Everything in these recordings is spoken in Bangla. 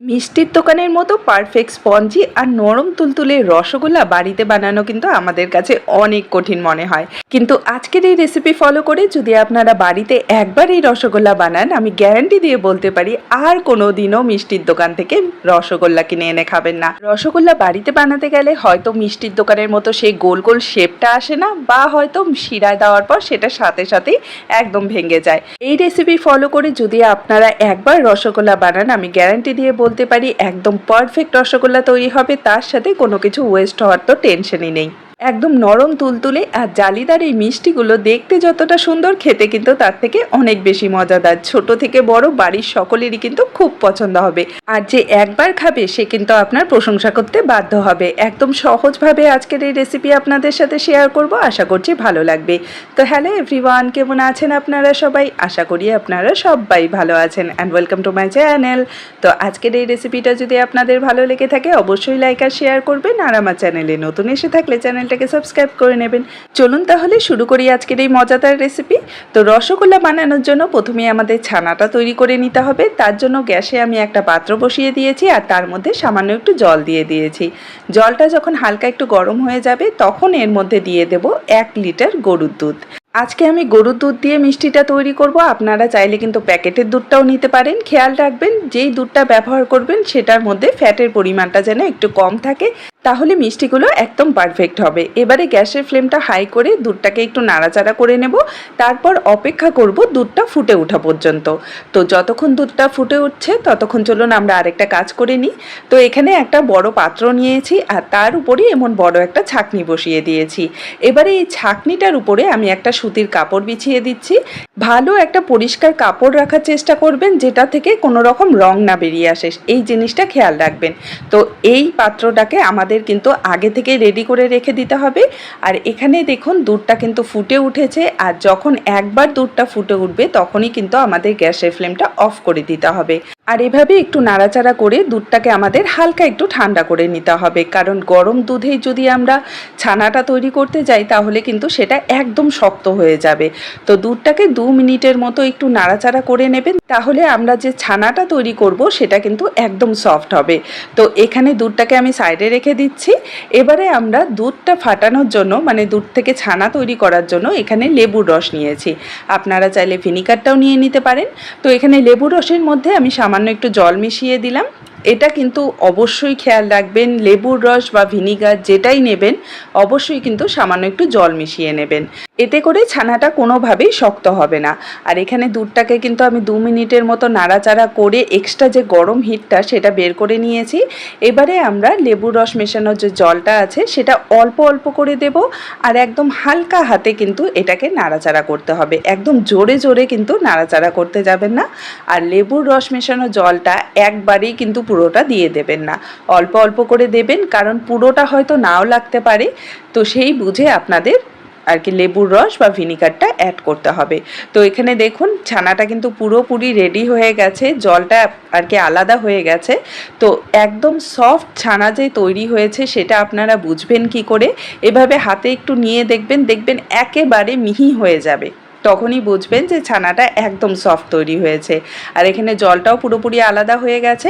মিষ্টির দোকানের মতো পারফেক্ট স্পঞ্জি আর নরম তুলতুলে রসগোল্লা বাড়িতে বানানো কিন্তু আমাদের কাছে অনেক কঠিন মনে হয়, কিন্তু আজকের এই রেসিপি ফলো করে যদি আপনারা বাড়িতে একবার এই রসগোল্লা বানান, আমি গ্যারান্টি দিয়ে বলতে পারি আর কোনো দিনও মিষ্টির দোকান থেকে রসগোল্লা কিনে এনে খাবেন না। রসগোল্লা বাড়িতে বানাতে গেলে হয়তো মিষ্টির দোকানের মতো সেই গোল গোল শেপটা আসে না, বা হয়তো শিরায় দেওয়ার পর সেটা সাথে সাথেই একদম ভেঙে যায়। এই রেসিপি ফলো করে যদি আপনারা একবার রসগোল্লা বানান, আমি গ্যারান্টি দিয়ে বলতে পারি একদম পারফেক্ট রসগোল্লা তৈরি হবে, তার সাথে কোনো কিছু ওয়েস্ট হওয়ার তো টেনশনই নেই। একদম নরম তুলতুলে আর জালিদার এই মিষ্টিগুলো দেখতে যতটা সুন্দর, খেতে কিন্তু তার থেকে অনেক বেশি মজাদার। ছোট থেকে বড় বাড়ির সকলেরই কিন্তু খুব পছন্দ হবে, আর যে একবার খাবে সে কিন্তু আপনার প্রশংসা করতে বাধ্য হবে। একদম সহজভাবে আজকের এই রেসিপি আপনাদের সাথে শেয়ার করব, আশা করছি ভালো লাগবে। তো হ্যালো এভরিওয়ান, কেমন আছেন আপনারা সবাই? আশা করি আপনারা সবাই ভালো আছেন and welcome to my channel. তো আজকের এই রেসিপিটা যদি আপনাদের ভালো লেগে থাকে অবশ্যই লাইক আর শেয়ার করবেন, আর আমার চ্যানেলে নতুন এসে থাকলে চ্যানেলটাকে সাবস্ক্রাইব করে নেবেন। চলুন তাহলে শুরু করি আজকের এই মজাদার রেসিপি। তো রসগোল্লা বানানোর জন্য প্রথমে আমাদের ছানাটা তৈরি করে নিতে হবে। তার জন্য গ্যাসে আমি একটা পাত্র বসিয়ে দিয়েছি আর তার মধ্যে সামান্য একটু জল দিয়ে দিয়েছি। জলটা যখন হালকা একটু গরম হয়ে যাবে তখন এর মধ্যে দিয়ে দেব 1 লিটার গরুর দুধ। আজকে আমি গরুর দুধ দিয়ে মিষ্টিটা তৈরি করব। আপনারা চাইলে কিন্তু প্যাকেটের দুধটাও নিতে পারেন। খেয়াল রাখবেন যেই দুধটা ব্যবহার করবেন সেটার মধ্যে ফ্যাটের পরিমাণটা যেন একটু কম থাকে, তাহলে মিষ্টিগুলো একদম পারফেক্ট হবে। এবারে গ্যাসের ফ্লেমটা হাই করে দুধটাকে একটু নাড়াচাড়া করে নেব, তারপর অপেক্ষা করব দুধটা ফুটে ওঠা পর্যন্ত। তো যতক্ষণ দুধটা ফুটে উঠছে ততক্ষণ চলুন আমরা আরেকটা কাজ করে নিই। তো এখানে একটা বড় পাত্র নিয়েছি আর তার উপরে এমন বড় একটা ছাঁকনি বসিয়ে দিয়েছি। এবারে এই ছাঁকনিটার উপরে আমি একটা সুতির কাপড় বিছিয়ে দিচ্ছি। ভালো একটা পরিষ্কার কাপড় রাখার চেষ্টা করবেন, যেটা থেকে কোনো রকম রং না বেরিয়ে আসে, এই জিনিসটা খেয়াল রাখবেন। তো এই পাত্রটাকে আমাদের কিন্তু আগে থেকে রেডি করে রেখে দিতে হবে। আর এখানে দেখুন দুধটা কিন্তু ফুটে উঠেছে, আর যখন একবার দুধটা ফুটে উঠবে তখনই কিন্তু আমাদের গ্যাসের ফ্লেমটা অফ করে দিতে হবে। আর এভাবে একটু নাড়াচাড়া করে দুধটাকে আমাদের হালকা একটু ঠান্ডা করে নিতে হবে, কারণ গরম দুধেই যদি আমরা ছানাটা তৈরি করতে যাই তাহলে কিন্তু সেটা একদম শক্ত হয়ে যাবে। তো দুধটাকে 2 মিনিটের মতো একটু নাড়াচাড়া করে নেবেন, তাহলে আমরা যে ছানাটা তৈরি করব সেটা কিন্তু একদম সফট হবে। তো এখানে দুধটাকে আমি সাইডে রেখে দিচ্ছি। এবারে আমরা দুধটা ফাটানোর জন্য, মানে দুধ থেকে ছানা তৈরি করার জন্য এখানে লেবুর রস নিয়েছি। আপনারা চাইলে ভিনিগারটাও নিয়ে নিতে পারেন। তো এখানে লেবুর রসের মধ্যে আমি সামান্য একটু জল মিশিয়ে দিলাম। এটা কিন্তু অবশ্যই খেয়াল রাখবেন, লেবুর রস বা ভিনিগার যেটাই নেবেন অবশ্যই কিন্তু সামান্য একটু জল মিশিয়ে নেবেন, এতে করে ছানাটা কোনোভাবেই শক্ত হবে না। আর এখানে দুধটাকে কিন্তু আমি 2 মিনিটের মতো নাড়াচাড়া করে এক্সট্রা যে গরম হিটটা সেটা বের করে নিয়েছি। এবারে আমরা লেবুর রস মেশানোর যে জলটা আছে সেটা অল্প অল্প করে দেব, আর একদম হালকা হাতে কিন্তু এটাকে নাড়াচাড়া করতে হবে, একদম জোরে জোরে কিন্তু নাড়াচাড়া করতে যাবেন না। আর লেবুর রস মেশানো জলটা একবারেই কিন্তু পুরোটা দিয়ে দেবেন না, অল্প অল্প করে দেবেন, কারণ পুরোটা হয়তো নাও লাগতে পারে। তো সেই বুঝে আপনাদের আর কি লেবুর রস বা ভিনিগারটা অ্যাড করতে হবে। তো এখানে দেখুন ছানাটা কিন্তু পুরোপুরি রেডি হয়ে গেছে, জলটা আর কি আলাদা হয়ে গেছে। তো একদম সফট ছানা যে তৈরি হয়েছে সেটা আপনারা বুঝবেন কি করে? এভাবে হাতে একটু নিয়ে দেখবেন, দেখবেন একেবারে মিহি হয়ে যাবে, তখনই বুঝবেন যে ছানাটা একদম সফট তৈরি হয়েছে। আর এখানে জলটাও পুরোপুরি আলাদা হয়ে গেছে।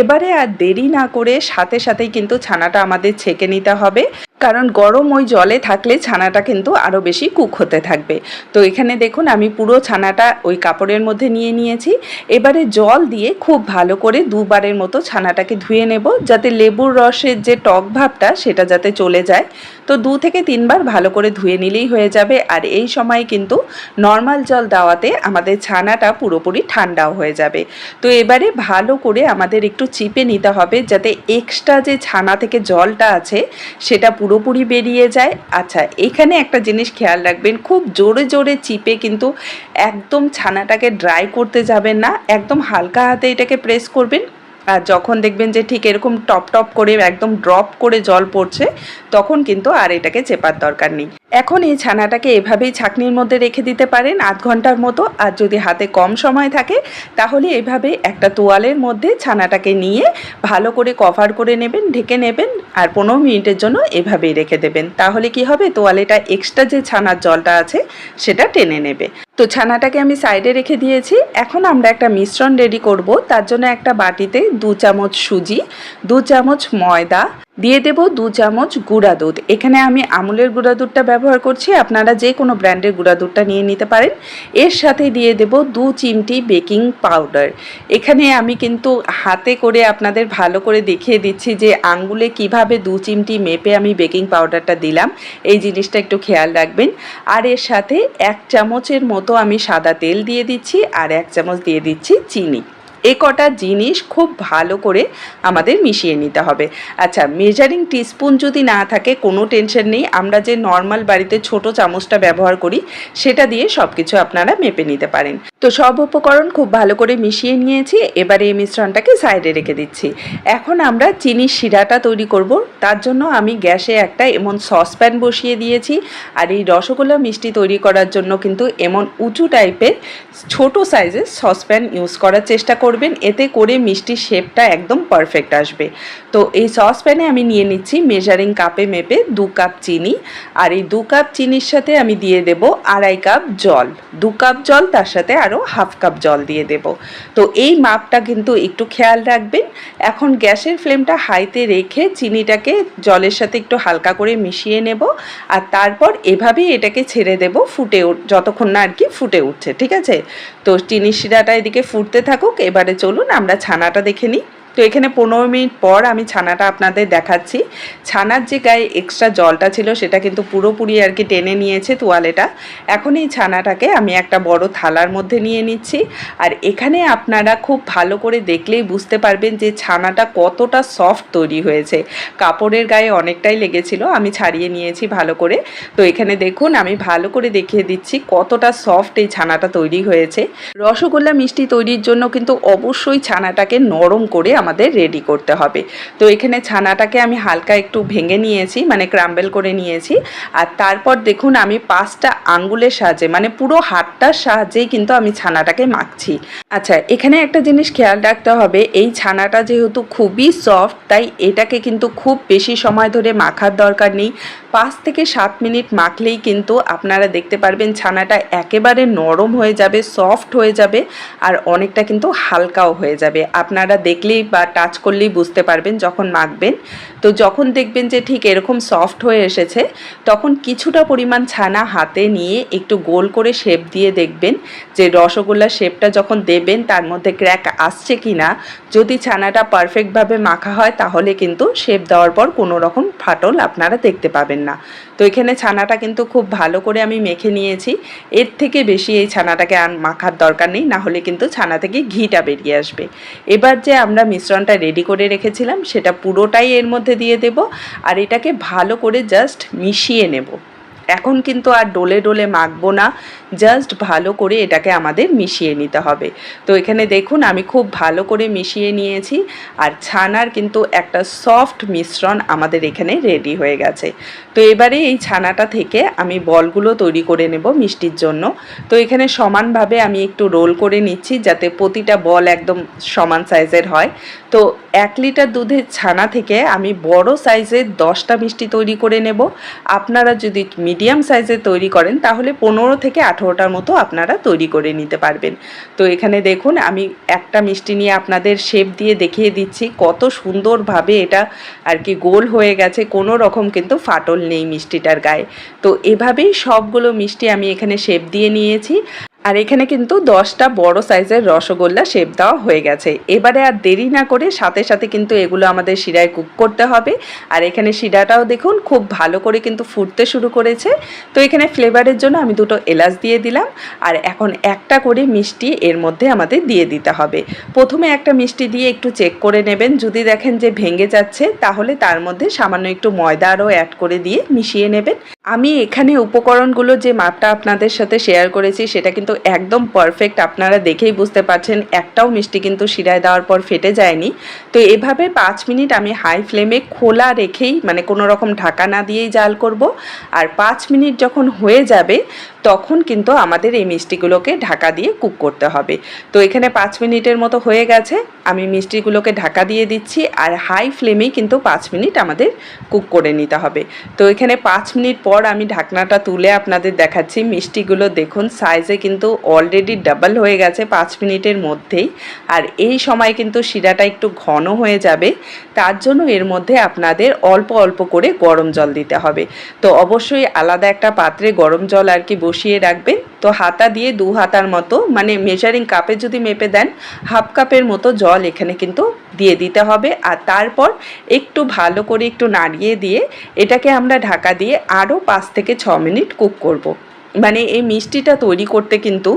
এবারে আর দেরি না করে সাথে সাথেই কিন্তু ছানাটা আমাদের ছেঁকে নিতে হবে, কারণ গরম ওই জলে থাকলে ছানাটা কিন্তু আরও বেশি কুক হতে থাকবে। তো এখানে দেখুন আমি পুরো ছানাটা ওই কাপড়ের মধ্যে নিয়ে নিয়েছি। এবারে জল দিয়ে খুব ভালো করে 2 বারের মতো ছানাটাকে ধুয়ে নেব, যাতে লেবুর রসের যে টক ভাবটা সেটা যাতে চলে যায়। তো 2 থেকে 3 বার ভালো করে ধুয়ে নিলেই হয়ে যাবে। আর এই সময় কিন্তু নর্মাল জল দেওয়াতে আমাদের ছানাটা পুরোপুরি ঠান্ডাও হয়ে যাবে। তো এবারে ভালো করে আমাদের একটু চিপে নিতে হবে, যাতে এক্সট্রা যে ছানা থেকে জলটা আছে সেটা পুরোপুরি বেরিয়ে যায়। আচ্ছা, এখানে একটা জিনিস খেয়াল রাখবেন, খুব জোরে জোরে চিপে কিন্তু একদম ছানাটাকে ড্রাই করতে যাবেন না, একদম হালকা হাতে এটাকে প্রেস করবেন। আর যখন দেখবেন যে ঠিক এরকম টপ টপ করে একদম ড্রপ করে জল পড়ছে, তখন কিন্তু আর এটাকে চেপার দরকার নেই। এখন এই ছানাটাকে এভাবেই ছাঁকনির মধ্যে রেখে দিতে পারেন 1/2 ঘন্টার মতো। আর যদি হাতে কম সময় থাকে তাহলে এভাবে একটা তোয়ালের মধ্যে ছানাটাকে নিয়ে ভালো করে কভার করে নেবেন, ঢেকে নেবেন, আর 15 মিনিটের জন্য এভাবেই রেখে দেবেন। তাহলে কি হবে, তোয়ালেটা এক্সট্রা যে ছানার জলটা আছে সেটা টেনে নেবে। তো ছানাটাকে আমি সাইডে রেখে দিয়েছি। এখন আমরা একটা মিশ্রণ রেডি করব। তার জন্য একটা বাটিতে 2 চামচ সুজি, 2 চামচ ময়দা, দিয়ে দেব 2 চামচ গুঁড়া দুধ। এখানে আমি আমুলের গুঁড়া দুধটা ব্যবহার করছি, আপনারা যে কোনো ব্র্যান্ডের গুঁড়া দুধটা নিয়ে নিতে পারেন। এর সাথে দিয়ে দেব 2 চিমটি বেকিং পাউডার। এখানে আমি কিন্তু হাতে করে আপনাদের ভালো করে দেখিয়ে দিচ্ছি যে আঙ্গুলে কিভাবে 2 চিমটি মেপে আমি বেকিং পাউডারটা দিলাম, এই জিনিসটা একটু খেয়াল রাখবেন। আর এর সাথে 1 চামচের মতো আমি সাদা তেল দিয়ে দিচ্ছি আর 1 চামচ দিয়ে দিচ্ছি চিনি। এই কটা জিনিস খুব ভালো করে আমাদের মিশিয়ে নিতে হবে। আচ্ছা, মেজারিং টিস্পুন যদি না থাকে কোনো টেনশন নেই, আমরা যে নর্মাল বাড়িতে ছোট চামচটা ব্যবহার করি সেটা দিয়ে সব কিছু আপনারা মেপে নিতে পারেন। তো সব উপকরণ খুব ভালো করে মিশিয়ে নিয়েছি। এবারে এই মিশ্রণটাকে সাইডে রেখে দিচ্ছি। এখন আমরা চিনির শিরাটা তৈরি করব। তার জন্য আমি গ্যাসে একটা এমন সসপ্যান বসিয়ে দিয়েছি। আর এই রসগোল্লা মিষ্টি তৈরি করার জন্য কিন্তু এমন উঁচু টাইপের ছোট সাইজের সসপ্যান ইউজ করার চেষ্টা করবেন, এতে করে মিষ্টির শেপটা একদম পারফেক্ট আসবে। তো এই সসপ্যানে আমি নিয়ে নিচ্ছি মেজারিং কাপে মেপে 2 কাপ চিনি। আর এই 2 কাপ চিনির সাথে আমি দিয়ে দেব 2.5 কাপ জল। 2 কাপ জল, তার সাথে আরও 1/2 কাপ জল দিয়ে দেব। তো এই মাপটা কিন্তু একটু খেয়াল রাখবেন। এখন গ্যাসের ফ্লেমটা হাইতে রেখে চিনিটাকে জলের সাথে একটু হালকা করে মিশিয়ে নেব। আর তারপর এভাবেই এটাকে ছেড়ে দেব ফুটে যতক্ষণ না আর কি ফুটে উঠছে। ঠিক আছে, তো চিনির শিরাটা এদিকে ফুটতে থাকুক। এবারে চলুন আমরা ছানাটা দেখে নিই। তো এখানে 15 মিনিট পর আমি ছানাটা আপনাদের দেখাচ্ছি। ছানার যে গায়ে এক্সট্রা জলটা ছিল সেটা কিন্তু পুরোপুরি আর কি টেনে নিয়েছে তোয়ালেটা। এখন এই ছানাটাকে আমি একটা বড় থালার মধ্যে নিয়ে নিচ্ছি। আর এখানে আপনারা খুব ভালো করে দেখলেই বুঝতে পারবেন যে ছানাটা কতটা সফট তৈরি হয়েছে। কাপড়ের গায়ে অনেকটাই লেগেছিল, আমি ছাড়িয়ে নিয়েছি ভালো করে। তো এখানে দেখুন আমি ভালো করে দেখিয়ে দিচ্ছি কতটা সফট এই ছানাটা তৈরি হয়েছে। রসগোল্লা মিষ্টি তৈরির জন্য কিন্তু অবশ্যই ছানাটাকে নরম করে আমাদের রেডি করতে হবে। তো এখানে ছানাটাকে আমি হালকা একটু ভেঙে নিয়েছি, মানে ক্রাম্বেল করে নিয়েছি। আর তারপর দেখুন আমি 5টা আঙ্গুলের সাহায্যে, মানে পুরো হাতটার সাহায্যেই কিন্তু আমি ছানাটাকে মাখছি। আচ্ছা, এখানে একটা জিনিস খেয়াল রাখতে হবে, এই ছানাটা যেহেতু খুবই সফট, তাই এটাকে কিন্তু খুব বেশি সময় ধরে মাখার দরকার নেই। 5 থেকে 7 মিনিট মাখলেই কিন্তু আপনারা দেখতে পারবেন ছানাটা একেবারে নরম হয়ে যাবে, সফট হয়ে যাবে, আর অনেকটা কিন্তু হালকাও হয়ে যাবে। আপনারা দেখলেই বা টাচ করলেই বুঝতে পারবেন যখন মাখবেন। তো যখন দেখবেন যে ঠিক এরকম সফট হয়ে এসেছে, তখন কিছুটা পরিমাণ ছানা হাতে নিয়ে একটু গোল করে শেপ দিয়ে দেখবেন যে রসগোল্লার শেপটা যখন দেবেন তার মধ্যে ক্র্যাক আসছে কি না। যদি ছানাটা পারফেক্টভাবে মাখা হয় তাহলে কিন্তু শেপ দেওয়ার পর কোনো রকম ফাটল আপনারা দেখতে পাবেন না। তো এখানে ছানাটা কিন্তু খুব ভালো করে আমি মেখে নিয়েছি। এর থেকে বেশি এই ছানাটাকে আর মাখার দরকার নেই, না হলে কিন্তু ছানা থেকে ঘিটা বেরিয়ে আসবে। এবার যে আমরা মিশ্রণটা রেডি করে রেখেছিলাম সেটা পুরোটাই এর মধ্যে দিয়ে দেব। আর এটাকে ভালো করে জাস্ট মিশিয়ে নেব। এখন কিন্তু আর ডোলে ডোলে মাখবো না, জাস্ট ভালো করে এটাকে আমাদের মিশিয়ে নিতে হবে। তো এখানে দেখুন আমি খুব ভালো করে মিশিয়ে নিয়েছি। আর ছানার কিন্তু একটা সফট মিশ্রণ আমাদের এখানে রেডি হয়ে গেছে। তো এবারে এই ছানাটা থেকে আমি বলগুলো তৈরি করে নেব মিষ্টির জন্য। তো এখানে সমানভাবে আমি একটু রোল করে নিচ্ছি যাতে প্রতিটা বল একদম সমান সাইজের হয়। তো 1 লিটার দুধের ছানা থেকে আমি বড় সাইজের 10টা মিষ্টি তৈরি করে নেব। আপনারা যদি মিডিয়াম সাইজের তৈরি করেন তাহলে 15 থেকে 18টার মতো আপনারা তৈরি করে নিতে পারবেন। তো এখানে দেখুন আমি একটা মিষ্টি নিয়ে আপনাদের শেপ দিয়ে দেখিয়ে দিচ্ছি কত সুন্দরভাবে এটা আর কি গোল হয়ে গেছে, কোনো রকম কিন্তু ফাটল নেই মিষ্টিটার গায়ে। তো এভাবেই সবগুলো মিষ্টি আমি এখানে শেপ দিয়ে নিয়েছি। আর এখানে কিন্তু 10টা বড় সাইজের রসগোল্লা শেপ দেওয়া হয়ে গেছে। এবারে আর দেরি না করে সাথে সাথে কিন্তু এগুলো আমাদের শিরায় কুক করতে হবে। আর এখানে শিরাটাও দেখুন খুব ভালো করে কিন্তু ফুটতে শুরু করেছে। তো এখানে ফ্লেভারের জন্য আমি 2টো এলাচ দিয়ে দিলাম। আর এখন একটা করে মিষ্টি এর মধ্যে আমাদের দিয়ে দিতে হবে। প্রথমে একটা মিষ্টি দিয়ে একটু চেক করে নেবেন, যদি দেখেন যে ভেঙে যাচ্ছে তাহলে তার মধ্যে সামান্য একটু ময়দা আরও অ্যাড করে দিয়ে মিশিয়ে নেবেন। আমি এখানে উপকরণগুলো যে মাপটা আপনাদের সাথে শেয়ার করেছি সেটা কিন্তু একদম পারফেক্ট, আপনারা দেখেই বুঝতে পারছেন একটাও মিষ্টি কিন্তু শিরায় দেওয়ার পর ফেটে যায়নি। তো এভাবে 5 মিনিট আমি হাই ফ্লেমে খোলা রেখেই, মানে কোনো রকম ঢাকা না দিয়েই জাল করব। আর 5 মিনিট যখন হয়ে যাবে তখন কিন্তু আমাদের এই মিষ্টিগুলোকে ঢাকা দিয়ে কুক করতে হবে। তো এখানে 5 মিনিটের মতো হয়ে গেছে, আমি মিষ্টিগুলোকে ঢাকা দিয়ে দিচ্ছি। আর হাই ফ্লেমেই কিন্তু 5 মিনিট আমাদের কুক করে নিতে হবে। তো এখানে 5 মিনিট পর পর আমি ঢাকনাটা তুলে আপনাদের দেখাচ্ছি। মিষ্টিগুলো দেখুন সাইজে কিন্তু অলরেডি ডাবল হয়ে গেছে 5 মিনিটের মধ্যেই। আর এই সময় কিন্তু শিরাটা একটু ঘন হয়ে যাবে, তার জন্য এর মধ্যে আপনাদের অল্প অল্প করে গরম জল দিতে হবে। তো অবশ্যই আলাদা একটা পাত্রে গরম জল আর কি বসিয়ে রাখবেন। তো হাতা দিয়ে 2 হাতার মতো, মানে মেজারিং কাপে যদি মেপে দেন হাফ কাপের মতো জল এখানে কিন্তু দিয়ে দিতে হবে। আর তারপর একটু ভালো করে একটু নাড়িয়ে দিয়ে এটাকে আমরা ঢাকা দিয়ে আরও 5 থেকে 6 মিনিট কুক করব। মানে এই মিষ্টিটা তৈরি করতে কিন্তু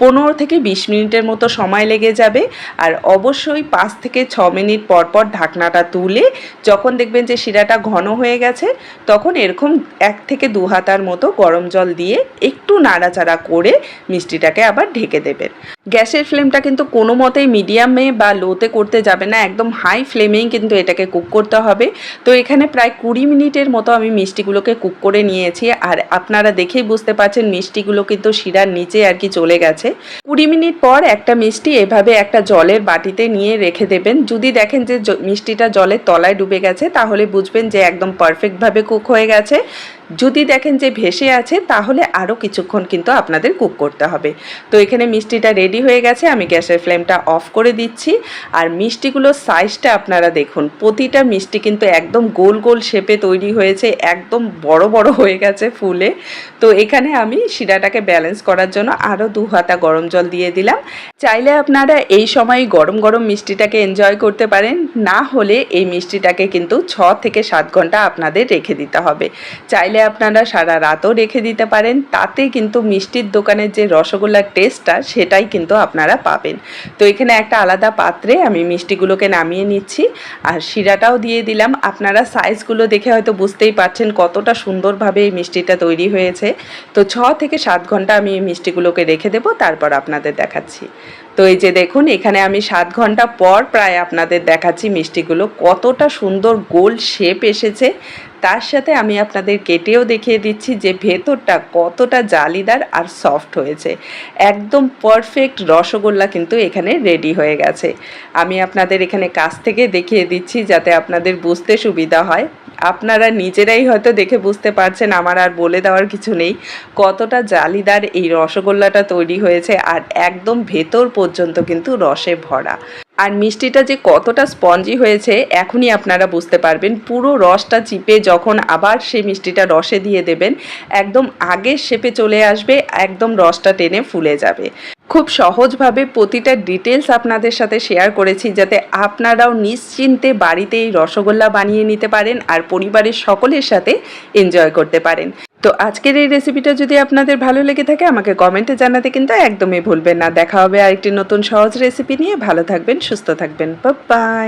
15 থেকে 20 মিনিটের মতো সময় লেগে যাবে। আর অবশ্যই 5 থেকে 6 মিনিট পর পর ঢাকনাটা তুলে যখন দেখবেন যে শিরাটা ঘন হয়ে গেছে, তখন এরকম 1 থেকে 2 হাতার মতো গরম জল দিয়ে একটু নাড়াচাড়া করে মিষ্টিটাকে আবার ঢেকে দেবেন। গ্যাসের ফ্লেমটা কিন্তু কোনো মতেই মিডিয়ামে বা লোতে করতে যাবে না, একদম হাই ফ্লেমেই কিন্তু এটাকে কুক করতে হবে। তো এখানে প্রায় 20 মিনিটের মতো আমি মিষ্টিগুলোকে কুক করে নিয়েছি। আর আপনারা দেখেই বুঝতে পারছেন মিষ্টিগুলো কিন্তু শিরার নিচে আর কি চলে গেছে। 20 মিনিট পর একটা মিষ্টি এভাবে একটা জলের বাটিতে নিয়ে রেখে দেবেন। যদি দেখেন যে মিষ্টিটা জলের তলায় ডুবে গেছে, তাহলে বুঝবেন যে একদম পারফেক্টভাবে কুক হয়ে গেছে। যদি দেখেন যে ভেসে আছে, তাহলে আরও কিছুক্ষণ কিন্তু আপনাদের কুক করতে হবে। তো এখানে মিষ্টিটা রেডি হয়ে গেছে, আমি গ্যাসের ফ্লেমটা অফ করে দিচ্ছি। আর মিষ্টিগুলোর সাইজটা আপনারা দেখুন, প্রতিটা মিষ্টি কিন্তু একদম গোল গোল শেপে তৈরি হয়েছে, একদম বড় বড় হয়ে গেছে ফুলে। তো এখানে আমি শিরাটাকে ব্যালেন্স করার জন্য আরও 2 হাতা গরম জল দিয়ে দিলাম। চাইলে আপনারা এই সময় গরম গরম মিষ্টিটাকে এনজয় করতে পারেন, না হলে এই মিষ্টিটাকে কিন্তু 6 থেকে 7 ঘন্টা আপনাদের রেখে দিতে হবে। চাইলে আপনারা সারা রাতও রেখে দিতে পারেন, তাতে কিন্তু মিষ্টির দোকানের যে রসগোল্লার টেস্টটা সেটাই কিন্তু আপনারা পাবেন। তো এখানে একটা আলাদা পাত্রে আমি মিষ্টিগুলোকে নামিয়ে নিচ্ছি আর শিরাটাও দিয়ে দিলাম। আপনারা সাইজগুলো দেখে হয়তো বুঝতেই পারছেন কতটা সুন্দরভাবে এই মিষ্টিটা তৈরি হয়েছে। তো 6 থেকে 7 ঘন্টা আমি এই মিষ্টিগুলোকে রেখে দেবো, তারপর আপনাদের দেখাচ্ছি। তো এই যে দেখুন, এখানে আমি 7 ঘন্টা পর প্রায় আপনাদের দেখাচ্ছি মিষ্টিগুলো কতটা সুন্দর গোল শেপ এসেছে। তার সাথে আমি আপনাদের কেটেও দেখিয়ে দিচ্ছি যে ভেতরটা কতটা জালিদার আর সফট হয়েছে। একদম পারফেক্ট রসগোল্লা কিন্তু এখানে রেডি হয়ে গেছে। আমি আপনাদের এখানে কাছ থেকে দেখিয়ে দিচ্ছি যাতে আপনাদের বুঝতে সুবিধা হয়। আপনারা নিজেরাই হয়তো দেখে বুঝতে পারছেন, আমার আর বলে দেওয়ার কিছু নেই কতটা জালিদার এই রসগোল্লাটা তৈরি হয়েছে। আর একদম ভেতর পর্যন্ত কিন্তু রসে ভরা। আর মিষ্টিটা যে কতটা স্পঞ্জি হয়েছে এখনই আপনারা বুঝতে পারবেন। পুরো রসটা চিপে যখন আবার সেই মিষ্টিটা রসে দিয়ে দেবেন, একদম আগের শেপে চলে আসবে, একদম রসটা টেনে ফুলে যাবে। খুব সহজভাবে প্রতিটা ডিটেলস আপনাদের সাথে শেয়ার করেছি যাতে আপনারাও নিশ্চিন্তে বাড়িতে এই রসগোল্লা বানিয়ে নিতে পারেন আর পরিবারের সকলের সাথে এনজয় করতে পারেন। তো আজকের এই রেসিপিটা যদি আপনাদের ভালো লেগে থাকে আমাকে কমেন্টে জানাতে কিন্তু একদমই ভুলবেন না। দেখা হবে আরেকটি নতুন সহজ রেসিপি নিয়ে। ভালো থাকবেন, সুস্থ থাকবেন, বাই বাই।